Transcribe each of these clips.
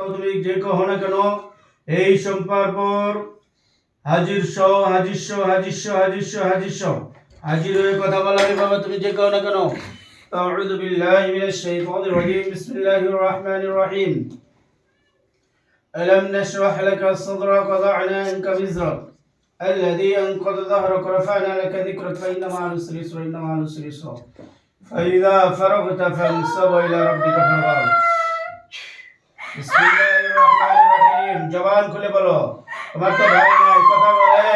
তুমি যে কহো না কেন এই সম্পার পর হাজির সহ হাজির সহ হাজির সহ হাজির সহ হাজির সহ হাজির হয়ে কথা বলা হবে বাবা তুমি যে কহো না কেন আউযু বিল্লাহি মিনাশ শাইতানির রাজিম বিসমিল্লাহির রহমানির রহিম ألم نشرح لك صدرك ووضعنا عنك وزرك الذي أنقض ظهرك ورفعنا لك ذكرك فإن مع العسر يسرا إن مع العسر يسرا فإذا فرغت فانصب إلى ربك فارغب বিসমিল্লাহির রহমানির রহিম জবান খুলে বলো তোমার তো ভাই নাই কথা বলে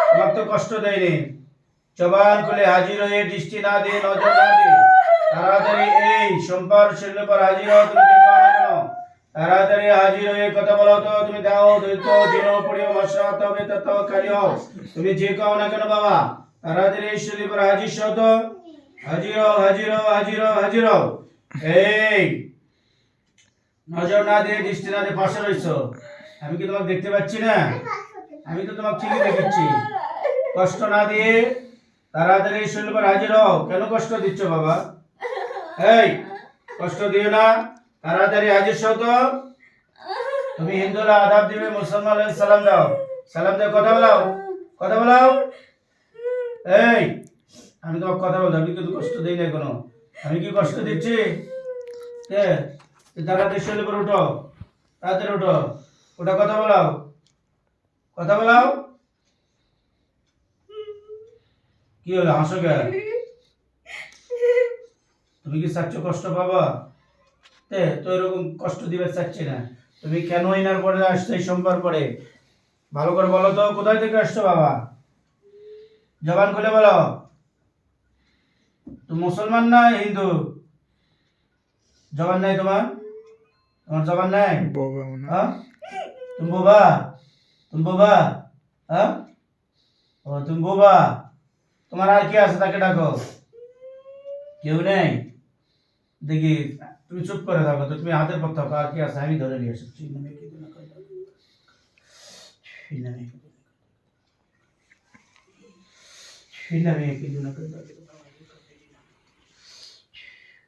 তোমার তো কষ্ট দেয়নি জবান খুলে হাজির হয়ে দৃষ্টি না দিয়ে নজর না দিয়ে তাড়াতাড়ি এই সম্পার শরীরের পর হাজির হও তুমি কি করো কেন তাড়াতাড়ি হাজির হয়ে কথা বলো তো তুমি দাও দৈত্য জিন পড়িও মশরা তবে তাওয়াক্কালি হও তুমি যে কও না কেন বাবা তাড়াতাড়ি এই শরীরের পর হাজির হও তো হাজির হও হাজির হও হাজির হও হাজির হও এই নজর না দিয়ে দৃষ্টি না দিয়ে পাশে রইছো আমি কি তোমাকে দেখতে পাচ্ছি না আমি তো তোমাকে ঠিকই দেখছি কষ্ট না দিয়ে তাড়াতাড়ি শরীর পর হাজির হও কেন কষ্ট দিচ্ছ বাবা এই কষ্ট দিও না তাড়াতাড়ি হাজির হও তো তুমি হিন্দুরা আদাব দিবে মুসলমানদের সালাম দাও কথা বলাও এই আমি তোমাকে কথা বলছি আমি কিন্তু কষ্ট দেই না কোনো আমি কি কষ্ট দিচ্ছি কে তাড়াতাড়ি শরীর পর উঠো তাড়াতাড়ি উঠো ওটা কথা বলাও কি হলো হাসো কে তুমি কি চাচ্ছ কষ্ট পাবা তো এরকম কষ্ট দিবে চাচ্ছি না তুমি কেন ইনার পরে আসছো এই সোমবার পরে ভালো করে বলো তো কোথায় থেকে আসছো বাবা জবান খুলে বলো তুমি মুসলমান না হিন্দু জবান নাই তোমার জবান নাই হ্যাঁ তুমি বোবা হ্যাঁ ও তুমি বোবা তোমার আর কি আছে তাকে ডাকো কেউ নেই দেখি তুমি চুপ করে থাকো তো তুমি হাতের পর থাকো আর কি আছে আমি ধরে নিয়ে এসেছি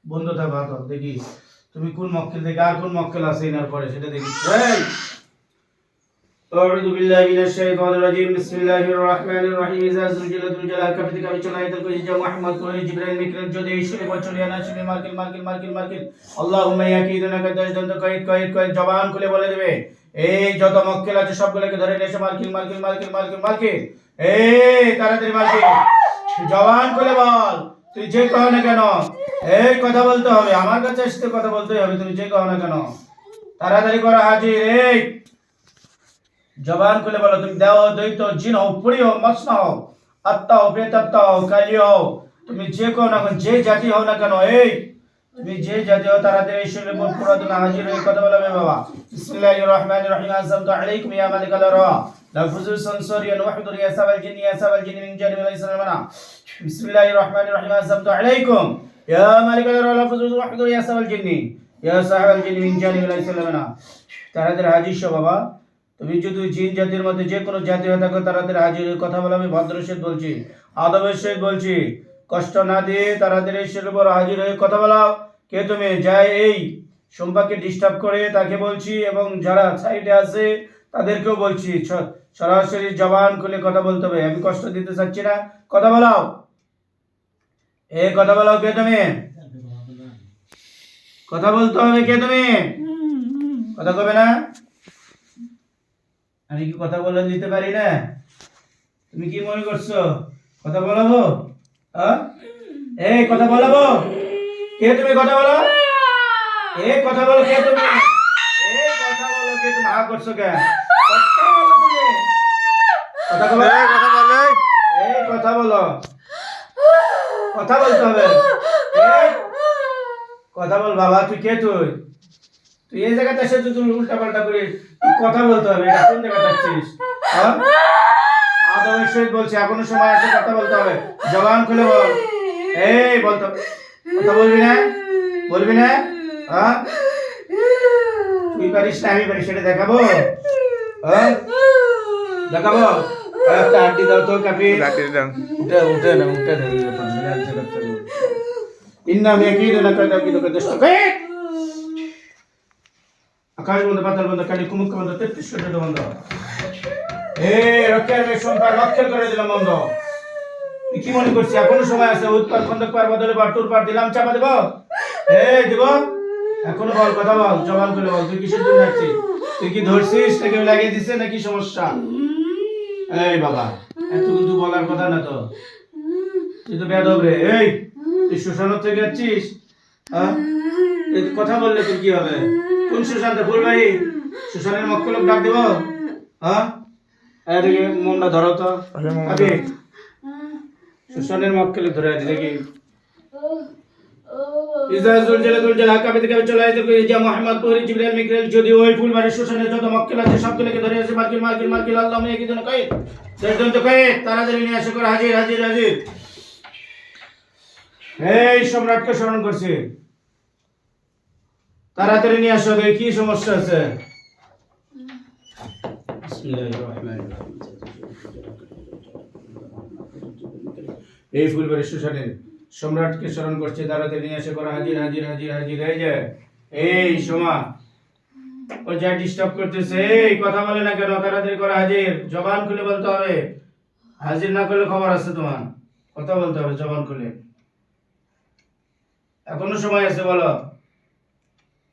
বন্ধ থাকো হাত দেখি তুমি কোন মক্কেল থেকে আর কোন মক্কেল আছে এনার পরে সেটা দেখি أعوذ بالله من الشيطان الرجيم بسم الله الرحمن الرحيم إذا زلزلت الجلال كفتك بشناية الكويجة محمد كوري جبريل ميكائيل جودي شري بچولي أنا شري মার্কিল اللهم يكيدنا كدجدن কয়েদ জবান খুলে বলে দেবে এই যত মক্কেল আছে সবগুলোকে ধরে নিয়ে এসে মার্কিল এই তাড়াতাড়ি মার্কিল জবান খুলে বল তুই যে কও না কেন এই কথা বলতে হবে আমার কাছে এসে কথা বলতেই হবে তুমি যে কও না কেন তাড়াতাড়ি করো হাজির এই জবান খুলে বলো তুমি দেও দৈত্য জিন হও পুরি হও মস্ত হও আত্মা হও প্রেতাত্মা হও কালি হও তুমি যে কও না কেন যে জাতি হও না কেন এই তুমি যে জাতি হও তাড়াতাড়ি এই শরীরে পুরো তুমি হাজির হয়ে কথা বলবে বাবা বিসমিল্লাহির রহমানির রহিম আসসালামু আলাইকুম ইয়া মালিকাল রা লাফজুল সানসরিয়ান ওয়াহদুর ইয়া সাবাল জিন মিন জানিব আলাইহিসসালাম বিসমিল্লাহির রহমানির রহিম আসসালামু আলাইকুম ইয়া মালিকাল রা লাফজুল ওয়াহদুর ইয়া সাবাল জিন মিন জানিব আলাইহিসসালাম তাড়াতাড়ি হাজির হও বাবা তুমি যদি জিন জাতির মধ্যে যে কোনো জাতি হয়ে থাকো তাড়াতাড়ি হাজির কথা বলে আমি ভদ্রের সহিত বলছি আদবের সহিত বলছি কষ্ট না দিয়ে তাড়াতাড়ি এসে বড় হাজির হয়ে কথা বলাও কে তুমি যাই এই সম্পাকে ডিস্টার্ব করে তাকে বলছি এবং যারা সাইডে আছে তাদেরকেও বলছি সরাসরি জবান খুলে কথা বলতে হবে আমি কষ্ট দিতে চাচ্ছি না কথা বলাও কথা বলাও কে তুমি কথা বলতে হবে কে তুমি কথা কবে না আমি কি কথা বলে দিতে পারি না তুমি কি মনে করছো কথা বলাবো এই কথা বলাবো কে তুমি কথা বলো কথা বলো কে তুমি কথা বলো কে তুমি হা করছো কেন কথা বলো কথা বলো কথা বলতে হবে কথা বল বাবা তুই কে তুই এই জায়গাতে এসে তুই উল্টা পাল্টা করে কথা বলতে হবে এটা কোন জায়গাতে আছিস আদবের সহিত বলছি এখনো সময় আছে কথা বলতে হবে জবান খুলে বল এই বলতো কথা বলবি না তুই পারিস না আমি পারি সেটা দেখাবো একটা আড্ডি দাও তো কাপি উঠে না ইন্না আমি কি না কইতা কি তো কইতা আকাশ বন্ধ, পাতাল বন্ধ, কালি কুমুক বন্ধ, 33 কোটি বন্ধ। রক্ষের সংখ্যা লক্ষের করে দিলাম বন্ধ। তুই কি মনে করছিস এখনো সময় আছে? উৎপার খন্দক পার বদলে বার তোর পার দিলাম, চাপা দেব? দিব? এখনো বল, কথা বল, জবান করে বল, তুই কিসের জন্য আসছিস? তুই কি ধরছিস নাকি লাগিয়ে দিছে নাকি সমস্যা? এই বাবা, এত কিন্তু বলার কথা না তো। তুই তো বেয়াদব রে। তুই শ্মশানের থেকে যাচ্ছিস? হ্যাঁ, কথা বললে তোর কি হবে? কোন শ্মশানটা? ফুলবাড়ি শ্মশানের মক্কলক ডাক দেব? হ্যাঁ, এদিকে মনটা ধরো তো। আগে শ্মশানের মক্কলক ধরে আছে দেখি। ইজাজুল জালাতুল জালাল কাবিতে কাবিতে চলে আসে যে মুহাম্মদ পুরি জিবরাইল মিকাইল যদি ওই ফুলবাড়ির শ্মশানের যত মক্কেল আছে সবগুলোকে ধরে আছে। মার্কিল মার্কিল মার্কিল আল্লাহ মে কি জন কই দেড়জন তো কই তাড়াতাড়ি নিয়ে আসো করে হাজির হাজির হাজির। সম্রাটকে স্মরণ করছে, তাড়াতাড়ি নিয়ে আসো, দেখি কি সমস্যা আছে। বিসমিল্লাহির রহমানির রহিম। এই ফুলবাড়ির শ্মশানের সম্রাটকে স্মরণ করছে, তাড়াতাড়ি নিয়ে এসে করে হাজির হাজির হাজির হাজির। এই যে সোমা ও যা ডিস্টার্ব করতেছে, কথা বলে না কেন? তাড়াতাড়ি করে হাজির, জবান খুলে বলতে হবে। হাজির না করলে খবর আছে তোমার, কথা বলতে হবে জবান খুলে। এখনো সময় আছে, বলো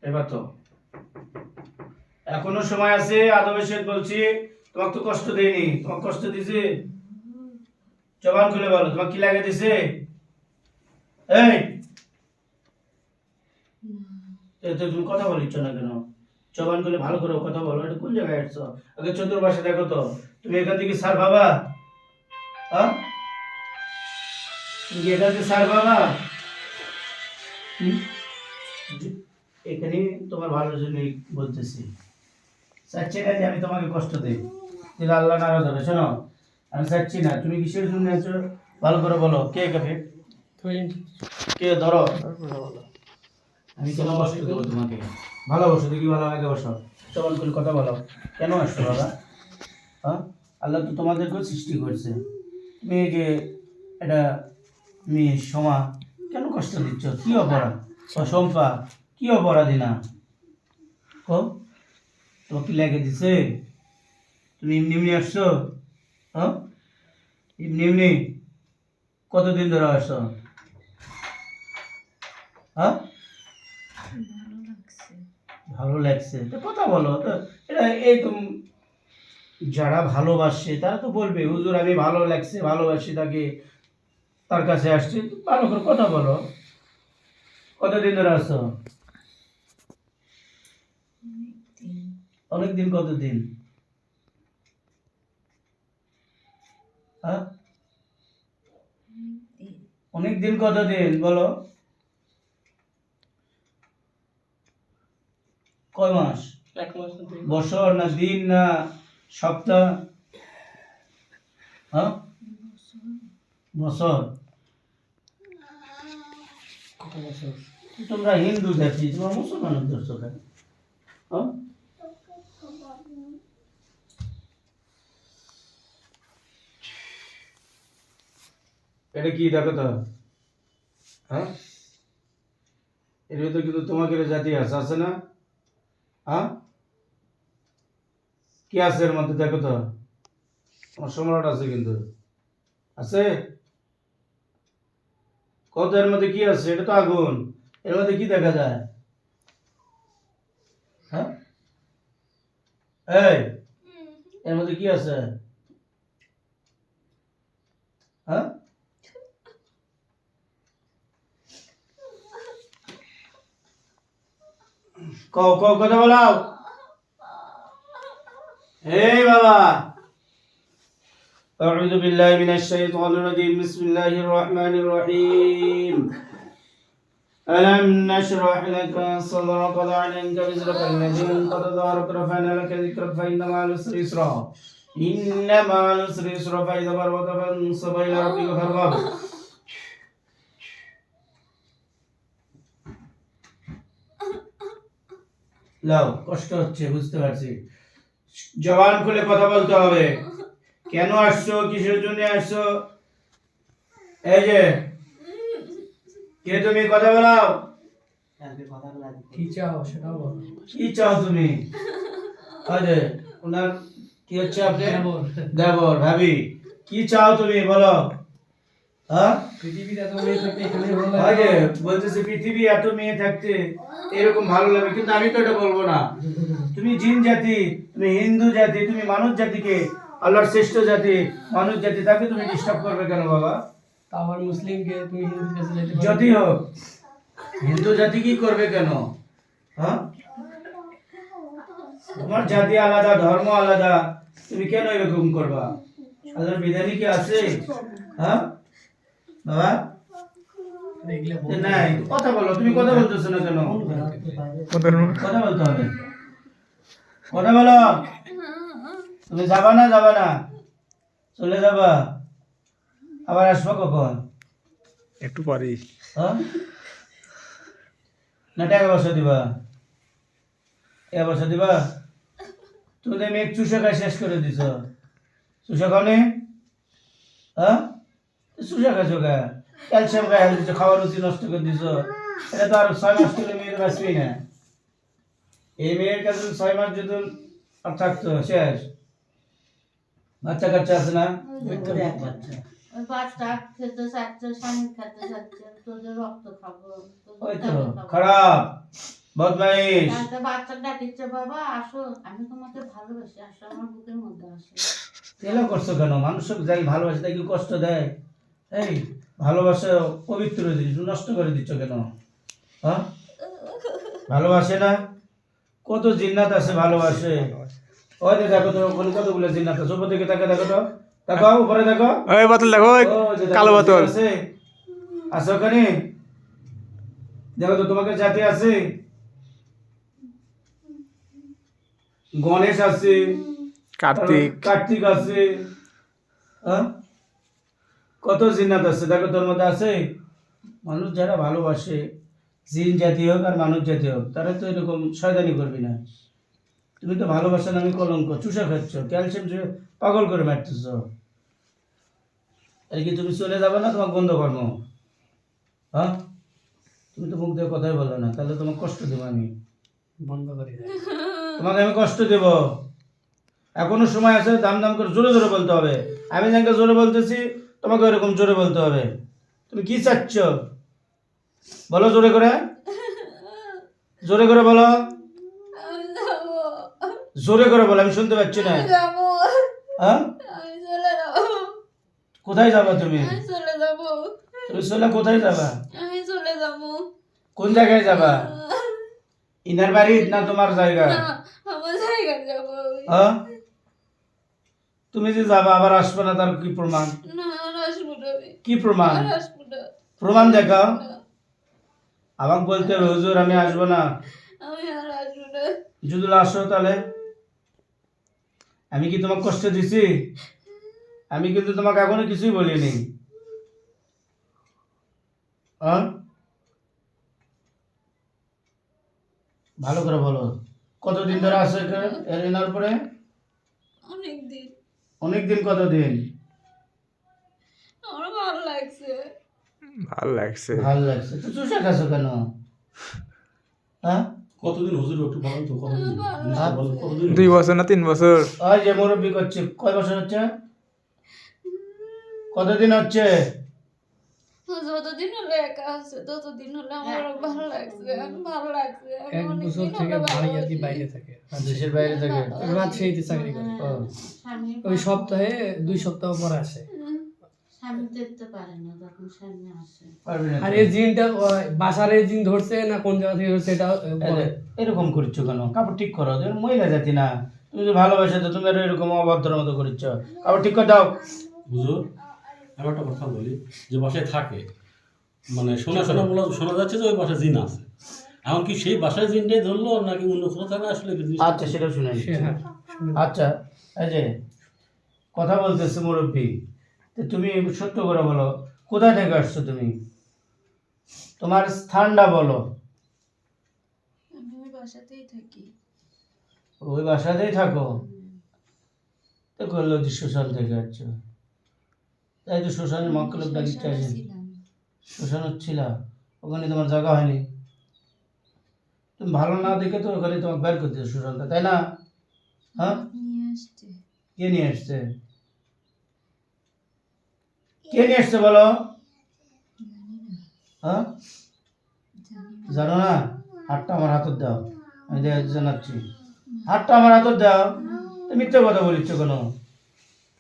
এবার তো এখনো সময় আছে। আদবের সাথে বলছি, তোমাকে তো কষ্ট দেয়নি। তোমাকে কষ্ট দিছে? জবান খুলে বলো, তোমাকে কি লাগে দিছে? তুমি কথা বলিচ্ছ না কেন? জবান খুলে ভালো করে কথা বলো। এটা কোন জায়গায় আসছো? আগে চতুর্পাশে দেখো তো। তুমি এখান থেকে সার বাবা, তুমি এখান থেকে সার বাবা। এখানে তোমার ভালোর জন্যই বলতেছি। চাচ্ছি না যে আমি তোমাকে কষ্ট দিই, তাহলে আল্লাহ নারাজ হবে। শোনো, আমি চাচ্ছি না। তুমি কিসের জন্য আছো ভালো করে বলো। কে কাফে? কে ধরো? আমি কেন কষ্ট দেবো তোমাকে? ভালোবাসো দেখি, ভালো আগে বসো, চবল করে কথা বলো। কেন আসছো বাবা? আল্লাহ তো তোমাদেরকেও সৃষ্টি করছে। তুমি এই যে এটা মেয়ে সোমা, কেন কষ্ট দিচ্ছ? কি অপরাধ? সম্পা কি অপরাধী না? তোমাকে কি লেগে দিছে? তুমি এমনি এমনি আসছো? এমনি এমনি কতদিন ধরে আসছো? ভালো লাগছে তো কথা বলো তো। এটা এই তো যারা ভালোবাসে তারা তো বলবে, হুজুর আমি ভালো লাগছে, ভালোবাসি তাকে, তার কাছে আসছি। ভালো করে কথা বলো। কতদিন ধরে আসছো? অনেকদিন। কতদিন? অনেকদিন কতদিন বলো? কয় মাস? 1 মাস, বছর না দিন না সপ্তাহ? বছর। তোমরা হিন্দু জাতি, তোমরা মুসলমানের ধরছো কেন? এটা কি দেখো তো। এর ভিতরে কিন্তু তোমাকে জাতি আছে না? কি আছে এর মধ্যে? দেখো তো, তোমার সম্রাট আছে কিন্তু। আছে কত? এর মধ্যে কি আছে? এটা তো আগুন। এর মধ্যে কি দেখা যায়? এর মধ্যে কি আছে? কথা বলাও। বাবা, أعوذ بالله من الشيطان الرجيم. بسم الله الرحمن الرحيم. ألم نشرح لك صدرك ووضعنا وزرك الذي أنقض ظهرك ورفعنا لك ذكرك فإن مع العسر يسرا إن مع العسر يسرا فإذا فرغت فانصب إلى ربك فارغب. লাও, কষ্ট হচ্ছে বুঝতে পারছি। জবান খুলে কথা বলতে হবে। কেন আসছো? কিসের জন্য আসছো? এই যে কে তুমি? কথা বলাও। কি চাও সেটাও বলো। কি চাও তুমি? আরে ওনার কি হচ্ছে আপনি? দেবর ভাবি কি চাও তুমি বলো? হ্যাঁ পৃথিবীতে এত মেয়ে থাকতে এখানে ভালো আরে লাগে। বলতেছে পৃথিবী এত মেয়ে থাকতে এরকম ভালো লাগে, কিন্তু আমি তো এটা বলবো না। তুমি জিন জাতি, তুমি হিন্দু জাতি, তুমি মানুষ জাতিকে, আল্লাহর শ্রেষ্ঠ জাতি মানুষ জাতি, তাকে তুমি ডিস্টার্ব করবে কেন বাবা? তা আবার মুসলিমকে তুমি হিন্দুর কাছে যেতে পারো। যদি হোক হিন্দু জাতি কি করবে কেন? হ্যাঁ তোমার জাতি আলাদা, ধর্ম আলাদা, তুমি কেন এরকম করবা? আল্লাহর বিধানই কি আছে? হ্যাঁ বাবা এগুলো বলো। নাই কথা বলো, তুমি কথা বলতেছো না কেন? কথা বলতে হবে, কথা বলো। তুমি যাবা না? যাবা না? চলে যাবা? আবার আসবা কখন? একটু পরেই। হ্যাঁ না টাকা পয়সা দিবা? টাকা পয়সা দিবা? তুমি তো মেঘ চুষে খাই শেষ করে দিছ। চুষা খাওনি? হ্যাঁ চুষা খাইছো গা, ক্যালসিয়াম খাই দিচ্ছ, খাওয়ার রুচি নষ্ট করে দিছ। এটা তো আর 6 মাস চলে মেয়ের বাঁচবেই না। এই মেয়ের কাছে 6 মাস যদি আর থাকতো শেষ। বাচ্চা কাচ্চা আছে না? এক বাচ্চা। ওই বাচ্চা খেতে চাচ্ছে, স্বামী খেতে চাচ্ছে, তোদের রক্ত খাবো, ওই তো তোদের খাবো। খারাপ বদমাইশ। একটা বাচ্চা ডাকিচ্ছে, বাবা আসো, আমি তোমাকে ভালোবাসি, আসো আমার বুকের মধ্যে আসো। এলো করছো কেন? মানুষকে যাই ভালোবাসে তাই কি কষ্ট দেয়? এই ভালোবাসা পবিত্র জিনিস নষ্ট করে দিচ্ছ কেন? হ্যাঁ ভালোবাসে না? কত জিন্নাত আছে ভালোবাসে। ওই যে দেখো তো ওখানে কতগুলো জিন্নাত আছে, উপর দিকে তাকে দেখো তো, দেখো উপরে দেখো। ওই বোতল দেখো, ওই ও, যে দেখো, কালো বোতল। আছে আছে ওখানে, দেখো তো তোমাকে জাতি আছে, গণেশ আছে, কার্তিক। কার্তিক আছে, হ্যাঁ কত জিন্নাত আছে দেখো তোর মধ্যে আছে। মানুষ যারা ভালোবাসে, জিন জাতি হোক আর মানুষ জাতি হোক, তারা তো এরকম শয়তানি করবি না। তুমি তো ভালোবাসা নামে কলঙ্ক, চুষা খাচ্ছ, ক্যালসিয়াম চুষে পাগল করে মারতেছ। আর কি তুমি চলে যাবে না? তোমাকে বন্ধ কর্ম। হ্যাঁ তুমি তো মুখ দিয়ে কথাই বলো না, তাহলে তোমাকে কষ্ট দেবো আমি। বন্ধ করে দেয়। তোমাকে আমি কষ্ট দেব। এখনো সময় আছে, দাম দাম করে জোরে জোরে বলতে হবে। আমি যাকে জোরে বলতেছি তোমাকে ওরকম জোরে বলতে হবে। তুমি কি চাচ্ছ বলো জোরে করে, জোরে করে বলো, আমি যাবো, জোরে করে বলো, আমি শুনতে পাচ্ছি না। আমি যাবো, হ্যাঁ আমি চলে যাবো, কোথায় যাবা তুমি? আমি চলে যাবো, তুমি চলে কোথায় যাবা? আমি চলে যাবো। কোন জায়গায় যাবা? ইনার বাড়ি না তোমার জায়গা? না, আমার জায়গা যাবো। হ্যাঁ তুমি যে যাবা আবার আসবে না, তার কি প্রমাণ? না, আর আসবো না আমি, কি প্রমাণ? আর আসবো না। প্রমাণ দেখাও। না, আমাকে বলতে হবে হুজুর আমি আসবো না। আমি আর আসবো না। যদি আসো তাহলে আমি কি তোমাকে কষ্ট দিছি? আমি কিন্তু তোমাকে এখনো কিছুই বলিনি। হ্যাঁ ভালো করে বলো, কতদিন ধরে আসো এনার পরে? অনেকদিন। অনেকদিন। কতদিন? আমার ভালো লাগছে। ভাল লাগছে। ভালো লাগছে তো চুষে খাচ্ছো কেন? হ্যাঁ কতদিন হুজুর একটু বলেন তো কতদিন? হ্যাঁ? বলেন কতদিন? 2 বছর না 3 বছর? ওই যে মুরব্বী করছে, কয় বছর হচ্ছে? কতদিন হচ্ছে? যতদিন হলে একা আছে ততদিন হলে আমার ভালো লাগছে, আমি ভালো লাগছে। আমি 1 অনেকদিন বছর হলো থেকে ভালো ভাই আর কি আছি। বাইরে থাকে। দেশের বাইরে থেকে? রাজশাহীতে চাকরি করে। ও, ওই সপ্তাহে 2 সপ্তাহ পরে আসে। স্বামী দেখতে পারে না যখন স্বামী আসে। পারবি না আর তো। এই জিনটা বাসার এই জিন ধরছে না কোন জায়গা থেকে ধরছে এটা বলে। এরকম করছো কেন? কাপড় ঠিক করো, তুমি মহিলা জাতি না। তুমি যে ভালোবাসে তো তুমি আর এরকম অভদ্র মতো করছো। কাপড় ঠিক করে দাও। হুজুর আমি একটা কথা বলি, যে বাসায় থাকে মানে শোনা যাচ্ছে যে ওই বাসায় জিন আছে। এখন কি সেই বাসায় জিনটাই ধরলো নাকি অন্য কোথাও থাকে আসলে কি জিনিসটা? আচ্ছা সেটা শুনে নিচ্ছি। হ্যাঁ, আচ্ছা এই যে কথা বলতেছে মুরব্বী, তো তুমি সত্য করে বলো কোথায় থেকে আসছো তুমি? তোমার স্থানটা বলো। আমি ওই বাসাতেই থাকি। ওই বাসাতেই থাকো? তো করলো যে শ্মশান থেকে আসছো, তাই তো শ্মশানের মক্কেল ডাকিতে আসেন। ছিলাম। শ্মশান হচ্ছিল, ওখানে তোমার জায়গা হয়নি? তুমি ভালো না দেখে তো ওখানে তোমাকে বের করে দিয়েছে সুশান্ত, তাই না? হ্যাঁ, নিয়ে আসছে। কে নিয়ে আসছে? কে নিয়ে আসছে বলো? হ্যাঁ, জানো না? হাতটা আমার হাতত দাও, আমি জানাচ্ছি। হাতটা আমার হাতত দাও। তুমি মিথ্যে কথা বলিচ্ছ কেন?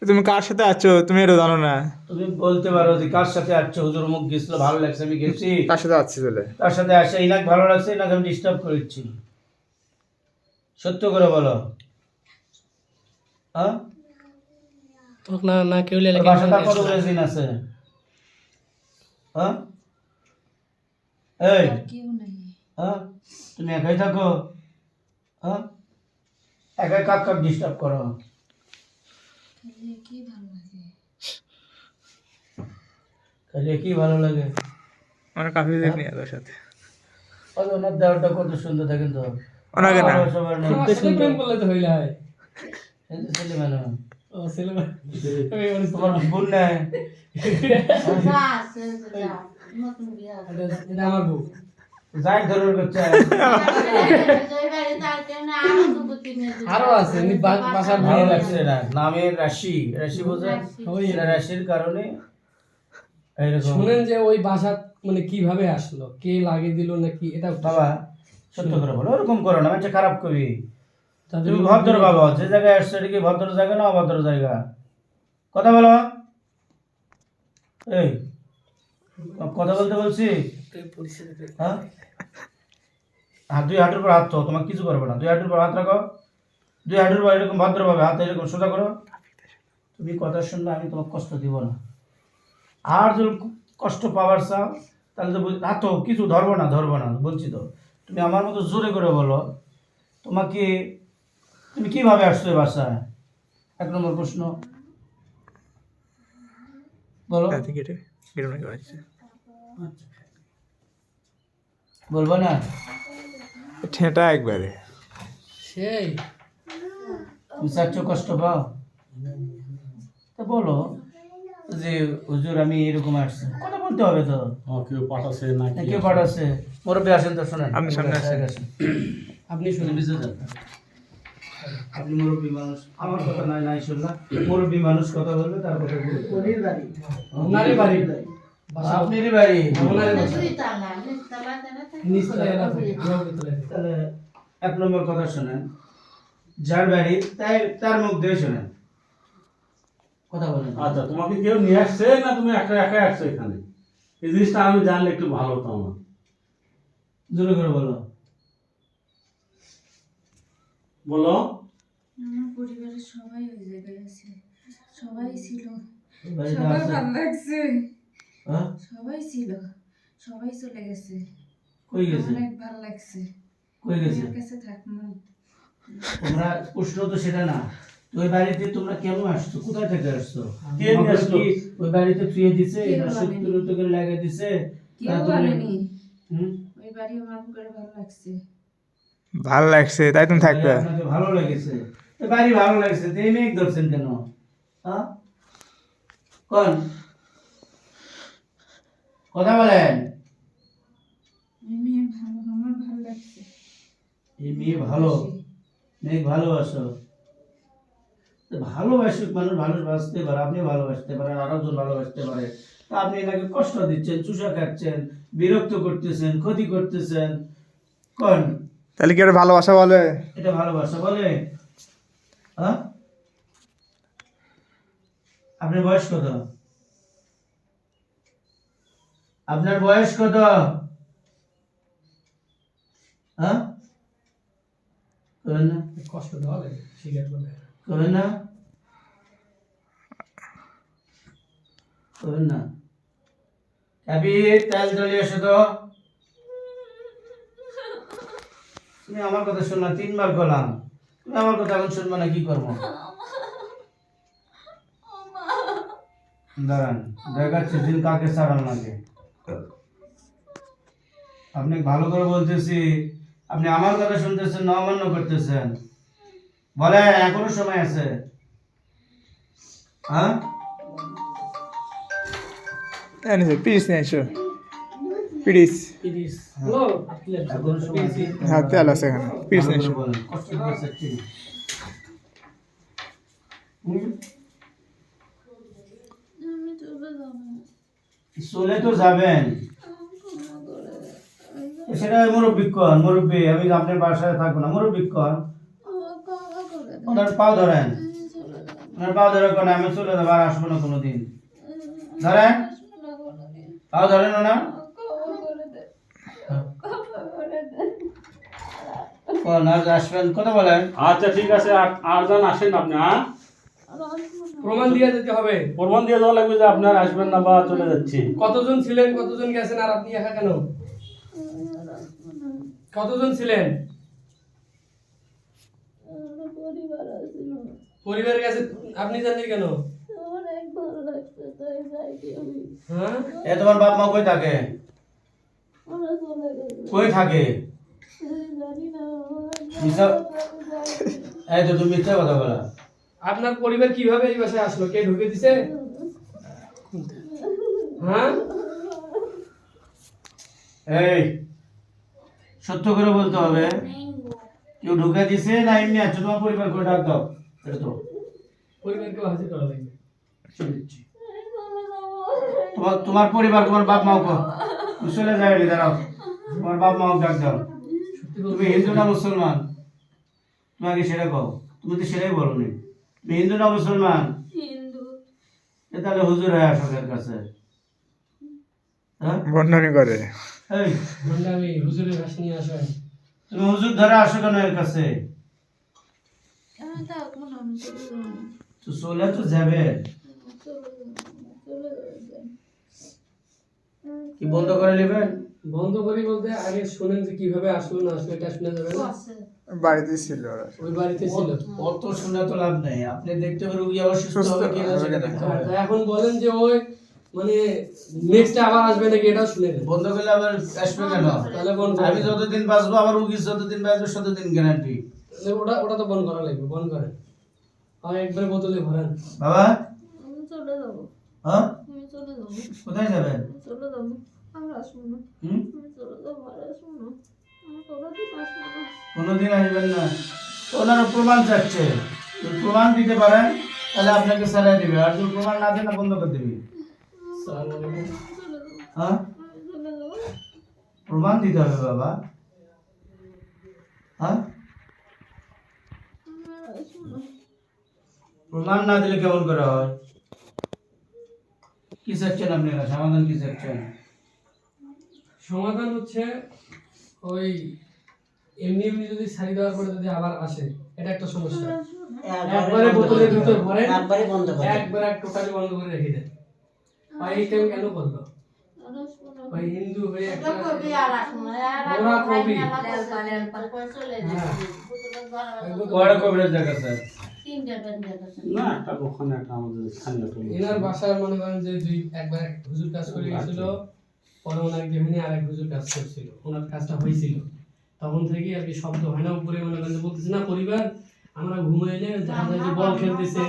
তুমি কার সাথে আছো তুমি এটা জানো না? তুমি বলতে পারো যে কার সাথে আসছো, হুজুর মুখ গেছিল, ভালো লাগছে, আমি গেছি। কার সাথে আছি চলে? তার সাথে আসে ইনাক ভালো লাগছে, ইনাকে আমি ডিস্টার্ব করেছি। সত্য করে বলো। হ্যাঁ, তোকে না না কেউ ওর বাসাটা কতগুলো দিন আছে? হ্যাঁ, এই, আর কেউ নাই। হ্যাঁ, তুমি একাই থাকো? হ্যাঁ, একাই কাক কাক ডিস্টার্ব করো? খালি কি ভালো লাগে। খালি কি ভালো লাগে? আমার কাফি দেখনি তোর সাথে। ওই ওনার দেওয়াটা কত সুন্দর দেখেন তো। ওনাকে না। আমার সবার নেই। আমার সাথে প্রেম করলে তো হইলে হয়। এই যে ছেলে মানে, ও ছেলে তোমার বোন নেই? এটা আমার বউ। যাই ধরুন করছে। আরো আছে এমনি বাসার ভালো ভালো লাগছে লাগছে। না, নামের রাশি, রাশি বোঝেন? ওই এটা রাশির কারণে এইরকম। শুনেন যে ওই বাসা মানে কিভাবে আসলো, কে লাগিয়ে দিল নাকি এটা বাবা সত্য করে বলো, ওরকম করো না, মানে খারাপ কবি। তাদের তুমি ভদ্র বাবা, যে জায়গায় আসছো এটা কি ভদ্র জায়গা না অভদ্র জায়গা? কথা বলো। এই, কথা বলতে বলছি। হ্যাঁ, হাত দুই হাঁটুর পর হাত তো, তোমাকে কিছু করবে না। দুই হাঁটুর পর হাত রাখো, দুই হাঁটুর পর এরকম ভদ্রভাবে হাত এরকম সোজা করো। তুমি কথা শুনলে আমি তোমাকে কষ্ট দিব না। আর যদি কষ্ট পাওয়ার চাও তাহলে তো হাত তো কিছু ধরবো না বলছি তো। তুমি আমার মতো জোরে করে বলো, তোমাকে তুমি কিভাবে আসছো এই বাসায়? 1 নম্বর প্রশ্ন বলো। কেটে কেটে নাকি বাড়ছে? বলবো না? ঠেঁটা একবারে। সেই তুমি চাচ্ছ কষ্ট পাও? তা বলো যে হুজুর আমি এরকম আসছি, কথা বলতে হবে তো। কেউ পাঠাচ্ছে না না, কেউ পাঠাচ্ছে? মুরব্বী আসেন তো, শোনেন। আপনি সামনে আসেন। আপনি শুনেন। আপনি মুরব্বী মানুষ, আমার কথা নাই শুনলাম। মুরব্বী মানুষ কথা বলবে, তার কথা বলবে। ওনারই বাড়ি বাসা আপনারই বাড়ি। ওনারই বাসা নিচতলায় এলা থাকে, ভিতরে। তাহলে 1 নম্বর কথা শোনেন, যার বাড়ি তাই তার মুখ দিয়ে শোনেন, কথা বলেন। আচ্ছা, তোমাকে কেউ নিয়ে আসছে না তুমি একা একা আসছো এখানে? এই জিনিসটা আমি জানলে একটু ভালো হতো আমার। জোরে করে বলো। বলো। আমার পরিবারের সবাই ওই জায়গায় আছে, সবাই ছিল, বাড়িতে সবাই আছে? ভালো লাগছে, হ্যাঁ? সবাই ছিল, সবাই চলে গেছে। কই গেছে? অনেক ভালো লাগছে, কই গেছে? আমার কাছে থাকবো। তোমরা প্রশ্ন তো সেটা না। তো ওই বাড়িতে তোমরা কেন আসছো? কোথায় থেকে আসছো? কে নিয়ে তোমাকে আসলো? কি ওই বাড়িতে থুয়ে দিছে কেউ না আনেনি। সত্যি করে লাগিয়ে দিছে? কেউ না তুমি- বলেনি, হুম? ওই বাড়ি আমার করে ভালো লাগছে। ভাল লাগছে তাই তুমি থাকবে। আপনাকে ভালো লেগেছে, তো বাড়ি ভালো লাগছে, তো এই মেঘ ধরছেন কেন? হ্যাঁ, কোন কথা বলেন? ওই মেয়ে ভালো, আমার ভালো লাগছে। এই মেয়ে ভালো, মেঘ ভালোবাসো। তো ভালোবাসুক মানুষ, ভালোবাসতে পারে, আপনি ভালোবাসতে পারেন, আরো জন ভালোবাসতে পারে। তা আপনি এনাকে কষ্ট দিচ্ছেন, চুষা খাচ্ছেন, বিরক্ত করতেছেন, ক্ষতি করতেছেন। কোন তাহলে কি আর ভালোবাসা বলে? এটা ভালোবাসা বলে? হ্যাঁ, আপনার বয়স কত? আপনার বয়স কত? হ্যাঁ, করেন না, কষ্ট দেওয়া লাগে সিগারেট বলে। করেন না, করেন না। কাবির তেল চলে এসো তো। তুমি আমার কথা শুনলা, 3 বার গলাম। তুমি আমার কথা এখন শুনবো না, কি করবো? দাঁড়ান, দেখাচ্ছি দিন কাকে সারান লাগে। আপনি ভালো করে বলতেছি, আপনি আমার কথা শুনতেছেন না অমান্য করতেছেন? বলে এখনো সময় আছে। হ্যাঁ, এনেছো পিস নিয়ে এসো। পিরিস তিরিশ হ্যালো এখন সময় আছে। হ্যাঁ তেল আছে এখানে পিরিস ভালো নিয়ে করে বলেন, কষ্ট করে চাচ্ছি। হুম? আমি চলে যাবো চলে তো যাবেন, ক্ষমা করে দেন। সেটা মুরব্বী, আমি আপনার বাসায় থাকবো না, মুরব্বী কন, আমার ক্ষমা করে দেন। ওনার পাও ধরেন, আমি চলে যাবো ওনার পাও ধরে কোন আমি চলে যাবো, আর আসবো না কোনোদিন। ধরেন, আসবো না কোনোদিন। পাও ধরেন ওনার, ক্ষমা করে দেন। ক্ষমা করে দেন। কোন আর আসবেন, কথা বলেন। আচ্ছা ঠিক আছে, আর যান আসেন আপনি, হ্যাঁ আর আসবো না। প্রমাণ দিয়ে যেতে হবে। প্রমাণ দিয়ে দেওয়া লাগবে যে আপনার আসবেন না বা চলে যাচ্ছি। কতজন ছিলেন, কতজন গেছেন, আর আপনি একা কেন? আমি আর আসবো না। কতজন ছিলেন? আমার পরিবার আছিল। পরিবার গেছে, আপনি জানেন কেন? অনেক ভালো লাগছে তাই যাইতে আমি। হ্যাঁ এ তোমার বাপ মা কই থাকে? ওরা চলে গেছে। কই থাকে? জানি না। মিশা- আমি যাইনি। এই তো তুমি মিথ্যা কথা বলা। আপনার পরিবার কিভাবে এই বাসায় আসলো? কে ঢুকে দিছে? হ্যাঁ এই সত্য করে বলতে হবে, কেউ ঢুকে দিছে না এমনি আছো? তোমার পরিবার করে ডাক দাও, এটা তো পরিবারকে হাজির করা লাগবে। চলে যাচ্ছি। আমি চলে যাবো। তোমার পরিবার, তোমার বাপ মাও কো, তুমি চলে যাবে, দাঁড়াও, তোমার বাপ মাও ডাক দাও। তুমি হিন্দু না মুসলমান? তুমি আগে সেটা কও, তুমি তো সেটাই বলো নি। তুমি হিন্দু না মুসলমান? হিন্দু। তাহলে হুজুর হয়ে আসো এর কাছে। হ্যাঁ বন্ধনী করে এই আমি হুজুরের কাছে নিয়ে আসেন। তুমি হুজুর ধরে আসো কেন এর কাছে? আমি থাকবো না, আমি চলে যাবো। তো চলে তো যাবে, চলে যাবেন। কি বন্ধ করে নেবেন? বন্ধ করি বলতে আগে শুনেন যে কিভাবে আসলো না আসলো, এটা শুনে যাবে না। বাড়িতে ছিল ওরা ওই বাড়িতে ছিল। অত শুনে তো লাভ নেই, আপনি দেখতে হবে রুগী আবার সুস্থ সুস্থ হবে কিনা সেটা হবে দেখতে কিনা। হবে। তা এখন বলেন যে ওই মানে নেক্সট আবার আসবে নাকি, এটাও শুনে নেন। বন্ধ করলে আবার আসবে কেন? তাহলে বন্ধ আমি করেন। যতদিন বাঁচবো, আমার রুগী যতদিন বাঁচবে ততদিন গ্যারান্টি। তাহলে ওটা ওটা তো বন্ধ করা লাগবে, বন্ধ করেন। আর একবারে বোতলে ভরেন। বাবা, আমি চলে যাবো। হ্যাঁ আমি চলে যাবো। কোথায় যাবেন? আমি চলে যাবো। আর আসবো না। হুম? আমি চলে যাবো, আর আসবো না। আমি কোনোদিন আসবো না। কোনোদিন আসবেন না? ওনারা প্রমাণ চাচ্ছে, যদি প্রমাণ দিতে পারেন তাহলে আপনাকে স্যালারি দিবে, আর যদি প্রমাণ না দেন না বন্ধ করে দিবি। আসসালামু আলাইকুম। আমি চলে যাবো। হ্যাঁ, আমি চলে যাবো। প্রমাণ দিতে হবে বাবা। হ্যাঁ, আমি আর আসবো না। প্রমাণ না দিলে কেমন করে হয়? কি চাচ্ছেন আপনি? সমাধান কি চাচ্ছেন? সমাধান হচ্ছে ওই এমনি এমনি যদি ছাড়ি দেওয়ার পরে যদি আবার আসে, এটা একটা সমস্যা। একবারে বোতলের ভিতর ভরেন, একবারে বন্ধ করে দেন। একবারে টোটালি বন্ধ করে রেখে দেন। ভাই এই টাইম কেন করলো? আর আসবো না। ভাই হিন্দু হয়ে একটা কবি আর আসুন না, আর ওরা ভাই কবি। মেলা করে চলে যাচ্ছে। কয়টা কবিরাজ দেখা স্যার? তিনটা বেঞ্জা করছে। না একটা ওখানে একটা আমাদের স্থানীয় একটা লোক এনার ছিল। বাসায় মনে করেন যে একবার এক হুজুর কাজ করে গেছিল, পরে ওনার গেমিনে আরেক হুজুর কাজ করছিল, ওনার কাজটা হয়েছিল, তখন থেকে আর কি শব্দ হয় না। উপরে মনে করেন যে বলতেছে না পরিবার, আমরা ঘুমাইলে দেখা যায় যে বল খেলতেছে,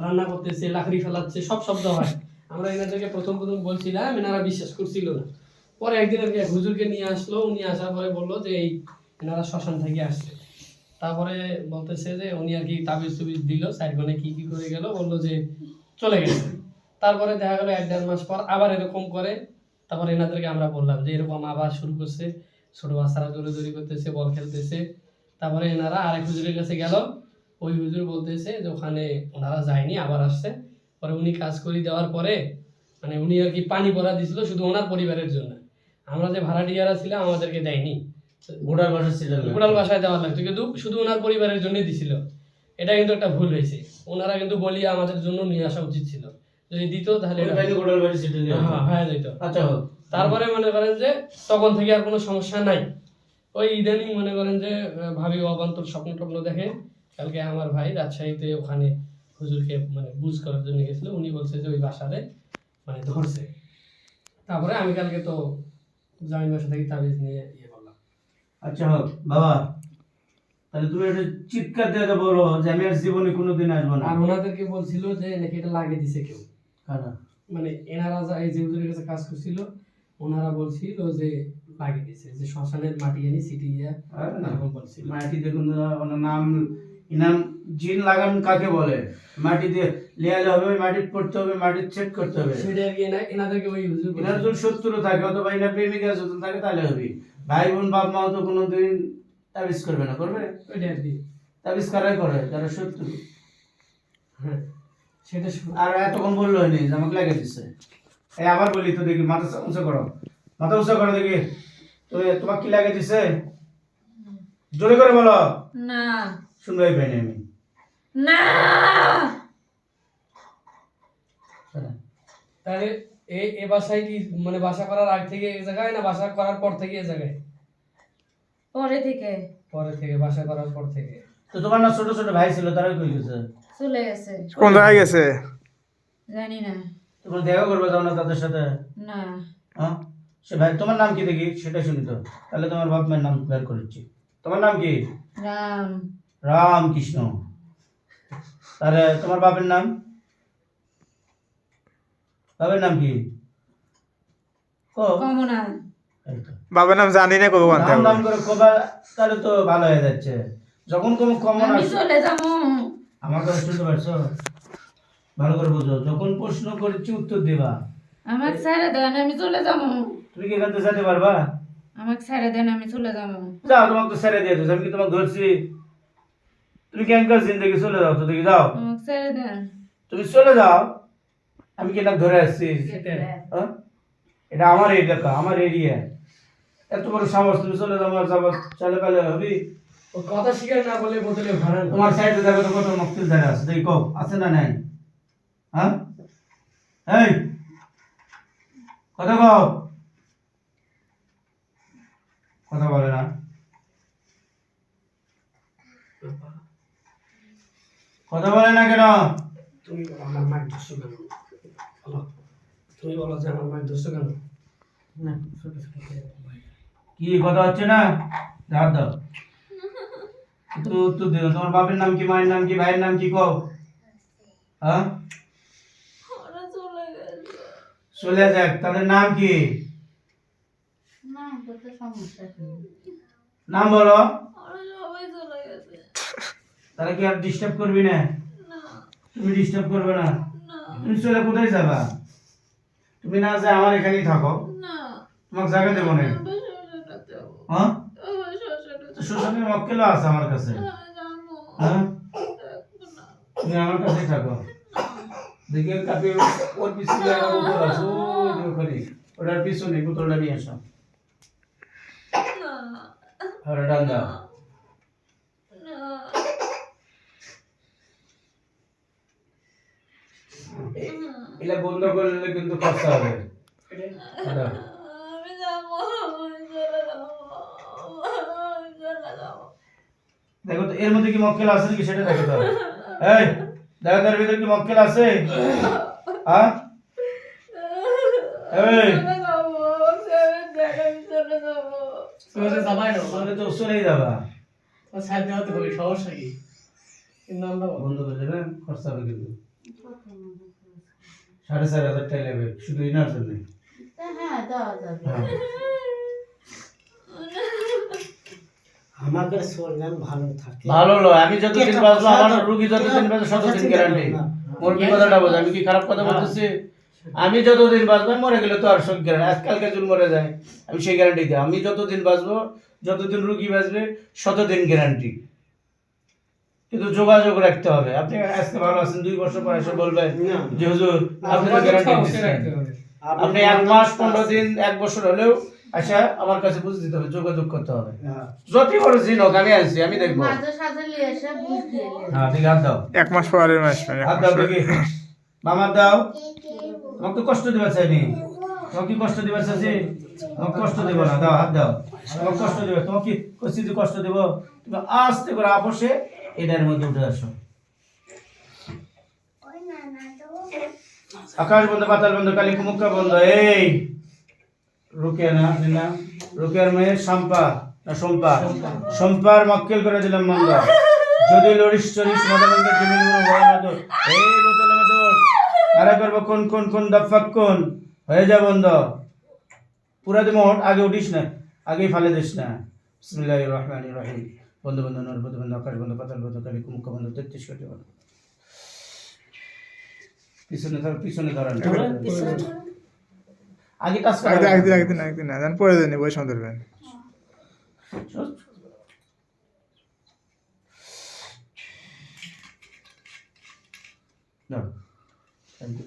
রান্না করতেছে, লাকড়ি ফেলাচ্ছে, সব শব্দ হয়। আমরা এনাদেরকে প্রথম প্রথম বলছিলাম, এনারা বিশ্বাস করছিল না। পরে একদিন আর কি এক হুজুরকে নিয়ে আসলো, উনি আসার পরে বললো যে এই এনারা শ্মশান থেকে আসছে। তারপরে বলতেছে যে উনি আর কি তাবিজ টুবিজ দিল, সাইডগনে কি কি করে গেল, বললো যে চলে গেছে। তারপরে দেখা গেলো 1-1.5 মাস পর আবার এরকম করে। তারপরে এনাদেরকে আমরা বললাম যে এরকম আবার শুরু করছে, ছোট বাচ্চারা দৌড়াদৌড়ি করতেছে, বল খেলতেছে। তারপরে এনারা আরেক হুজুরের কাছে গেল, ওই হুজুর বলতেছে যে ওখানে ওনারা যায়নি, আবার আসছে। পরে উনি কাজ করে দেওয়ার পরে মানে উনি আর কি পানি ভরা দিছিল শুধু ওনার পরিবারের জন্য, আমরা যে ভাড়াটিয়ারা ছিলাম আমাদেরকে দেয়নি। গোটার বাসা ছিলেন না? গোটাল বাসায় দেওয়ার লাগতো, কিন্তু শুধু ওনার পরিবারের জন্যই দিছিল। এটা কিন্তু একটা ভুল হয়েছে। ওনারা কিন্তু বলিয়া আমাদের জন্য নিয়ে আসা উচিত ছিল, যদি দিত তাহলে ওই ভাইকে গোটার বাড়ি সেটেল নিয়ে আসো। হ্যাঁ হয়ে যেত। আচ্ছা হোক। তারপরে মনে করেন যে তখন থেকে আর কোনো সমস্যা নাই। ওই ইদানিং মনে করেন যে ভাবি অবান্তর স্বপ্ন টপ্ন দেখে। কালকে আমার ভাই রাজশাহীতে ওখানে হুজুরকে মানে বুঝ করার জন্য গেছিল, উনি বলছে যে ওই বাসারে মানে ধরছে। তারপরে আমি কালকে তো জামিন বাসা থেকে তাবিজ নিয়ে ইয়ে করলাম। আচ্ছা হোক বাবা, তাহলে তুমি একটু চিৎকার দিয়ে বলো যে আমি আর জীবনে কোনোদিন আসবো না। আর ওনাদেরকে বলছিল যে নাকি এটা লাগিয়ে দিছে কেউ, কারা? মানে এনারা এই যে হুজুরের কাছে কাজ করছিল ওনারা বলছিল যে লাগিয়ে দিয়েছে, যে শ্মশানের মাটি এনে ছিটিয়ে এরকম বলছিল। মাটি দেখুন ওনার নাম ইনাম জিন লাগান কাকে বলে? মাটি দিয়ে লেয়ালে হবে, মাটি পড়তে হবে, মাটি চেক করতে হবে। সেটা আর কি এনাদেরকে ওই হুজুর এনার যদি শত্রু থাকে অথবা এনার প্রেমিকা যদি থাকে তাহলে হবে। ভাই বোন বাপ মাও তো কোনোদিন তাবিজ করবে না, করবে? ওইটা আর কি। তাবিজ কারাই করে? যারা শত্রু। হ্যাঁ সেটা আর এতক্ষণ বললো হয়নি যে আমাকে লাগিয়ে দিচ্ছে। এই আবার বলি তো দেখি, মাথা উঁচু করো, মাথা উঁচু করো দেখি। তোমাকে কি লাগিয়ে দিচ্ছে? জোরে করে বলো। না শুনবাই পাইনি আমি। না তাহলে এ বাসায় কি মানে বাসা করার আগ থেকে এই জায়গায়, না বাসা করার পর থেকে এই জায়গায়? পরে থেকে পরে থেকে, বাসা করার পর থেকে। তো তোমার না ছোট ছোট ভাই ছিল, তারা কই গেছে? চলে গেছে, কোন জায়গায় গেছে? জানি না। তোমার দেখা করবে যাও না তাদের সাথে? না হ্যাঁ, সে ভাই তোমার নাম কি দেখি সেটা শুনি তো। তাহলে তোমার বাপ মায়ের নাম বের করেছি। তোমার নাম কি? রাম রামকৃষ্ণ। তাহলে তোমার বাপের নাম? বাপের নাম কি? ও কমনা। এই তো। বাবার নাম জানি না, কবে আনতে নাম নাম হবে? করে কবা, তাহলে তো ভালো হয়ে যাচ্ছে। যখন কোনো কমন আমি আসে, চলে যাবো। আমার কথা শুনতে পারছো? ভালো করে বুঝো, যখন প্রশ্ন করেছি উত্তর দিবা। আমাকে ছেড়ে দেন, আমি চলে যাবো। তুমি কি এখান থেকে যেতে পারবা? আমাকে ছেড়ে দেন, আমি চলে যাবো। যাও, তোমাকে তো ছেড়ে দিয়েছো, আমি কি তোমাকে ধরছি? তুমি ক্যাঙ্কার জিন্দগি চলে যাও তো দেখি, যাও আমাকে ছেড়ে দেন। তুমি চলে যাও। আমি কি না ধরে আসছি? সেটাই। হ্যাঁ? এটা আমার এলাকা, আমার এরিয়া। এত বড় সাহস, তুমি চলে যাবো আর যাবো, চলে পেলে হবি? ও কথা স্বীকার না বলে বোতলে ভাড়া। তোমার সাইডে দেখো তো কত মক্কেল ধারে আছে, দেখি কও আছে না নাই? হ্যাঁ, এই কথা কও। কথা বলে না, কথা বলে না কেন? তুমি বলো আমার মায়ের দোষ কেন? বলো, তুমি বলো যে আমার মায়ের দোষ কেন? না ছোট ছোট কি কথা হচ্ছে না? হাত দাও। তো উত্তর দিও। তোমার বাপের নাম কি, মায়ের নাম কি, ভাইয়ের নাম কি কও? হ্যাঁ, ওরা চলে গেছে। চলে যাক, তাদের নাম কি? না তো তো সমস্যা কি? নাম বলো। ওরা সবাই চলে গেছে। তারা কি আর ডিস্টার্ব করবি না? না তুমি ডিস্টার্ব করবে না? না তুমি চলে কোথায় যাবা? তুমি না যায় আমার এখানেই থাকো, না, তোমাকে জায়গা দেবো না। আমি শ্মশানে যাবো। হ্যাঁ, আমি শ্মশানে যাবো। শ্বশুরের মক্কেলও আছে আমার কাছে। আমি যাবো। হ্যাঁ, দেখবো না। তুমি আমার কাছেই থাকো। দেখি ওই কাপে ওর পিছনে একটা বোতল আছে, ওই যে ওখানে, ওটার পিছনে বোতলটা নিয়ে আসো। না আর ডান দাও। না এটা বন্ধ করলে কিন্তু খরচা হবে। দাও। আমি যাবো, আমি চলে যাবো, আমি চলে যাবো। দেখো তো এর মধ্যে কি মক্কেল আছে নাকি সেটা দেখো তো। এই দেখো তার ভিতরে কি মক্কেল আছে? হ্যাঁ, এই চলে যাবো, ছেড়ে দেন, আমি চলে যাবো। চলে যাবাই না, তাহলে তো চলেই যাবা। ও সাইড দেওয়া তো হবে, সমস্যা কি? কিন্তু আমরা বন্ধ করে দেবেন, খরচা হবে কিন্তু 4,500 টাকা লাগবে শুধু ইনার জন্য। হ্যাঁ দেওয়া যাবে। হ্যাঁ, আমাদের শরীর ভালো থাকে। ভালো লয়, আমি যতদিন বাঁচবো, আমার রোগী যতদিন বাঁচবে ততদিন গ্যারান্টি। মোর কি কথাটা বোঝ, আমি কি খারাপ কথা বলতেছি? আমি যতদিন বাঁচবো, মরে গেলে তো আর সব গ্যারান্টি, আজকালকার যুগ মরে যায়, আমি সেই গ্যারান্টি দিই। আমি যতদিন বাঁচবো, যতদিন রোগী বাঁচবে ততদিন গ্যারান্টি। কিন্তু যোগাযোগ রাখতে হবে। আপনি আজকে ভালো আছেন, 2 বছর পরে এসে বলবেন যে হুজুর আপনি তো গ্যারান্টি দিচ্ছেন। আপনি 1 মাস 15 দিন 1 বছর হলেও আচ্ছা আমার কাছে বুঝে দিতে হবে, যোগাযোগ করতে হবে। যতই বড় জিন হোক আমি আছি, আমি দেখবো। মাঝে সাথে নিয়ে এসে বুঝ দিয়ে এলেন। হ্যাঁ, ঠিক হাত দাও, 1 মাস পরের মাস মানে হাত দাও দেখি। মামার দাও। তোমাকে তো কষ্ট দিবার চাইনি। তোমাকে কি কষ্ট দিবার চাইছি? তোমাকে কষ্ট দেবো না, দাও হাত দাও। তোমাকে কষ্ট দেবো, তোমাকে কি কষ্ট দিয়ে কষ্ট দেবো? তুমি আস্তে করে আপোষে এটার মধ্যে উঠে আসো। আকাশ বন্ধ, পাতাল বন্ধ, কালী কুমুক্কা বন্ধ। এই রুকিয়া না, না রুকিয়ার মেয়ে শম্পা না শম্পা, শম্পার মক্কেল করে দিলাম বন্ধ। যদি লড়িস চড়িস মদবন্ধ জমিন এই বোতলের মতো আরে করবো কোন কোন কোন দফাক কোন হয়ে যা বন্ধ। পুরা দে মোট আগে উঠিস না, আগেই ফালে দিস না। বিসমিল্লাহির রহমানির রহিম। বন্ধ বন্ধ নর বন্ধ বন্ধ আকাশ বন্ধ পাতাল বন্ধ কালি কুমুখ বন্ধ 33 কোটি বন্ধ। পিছনে ধরেন আগে টাচ করা একদিন না জান পরে দেন বই সময় ধরবেন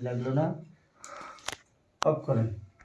লাগলো না, অফ করেন।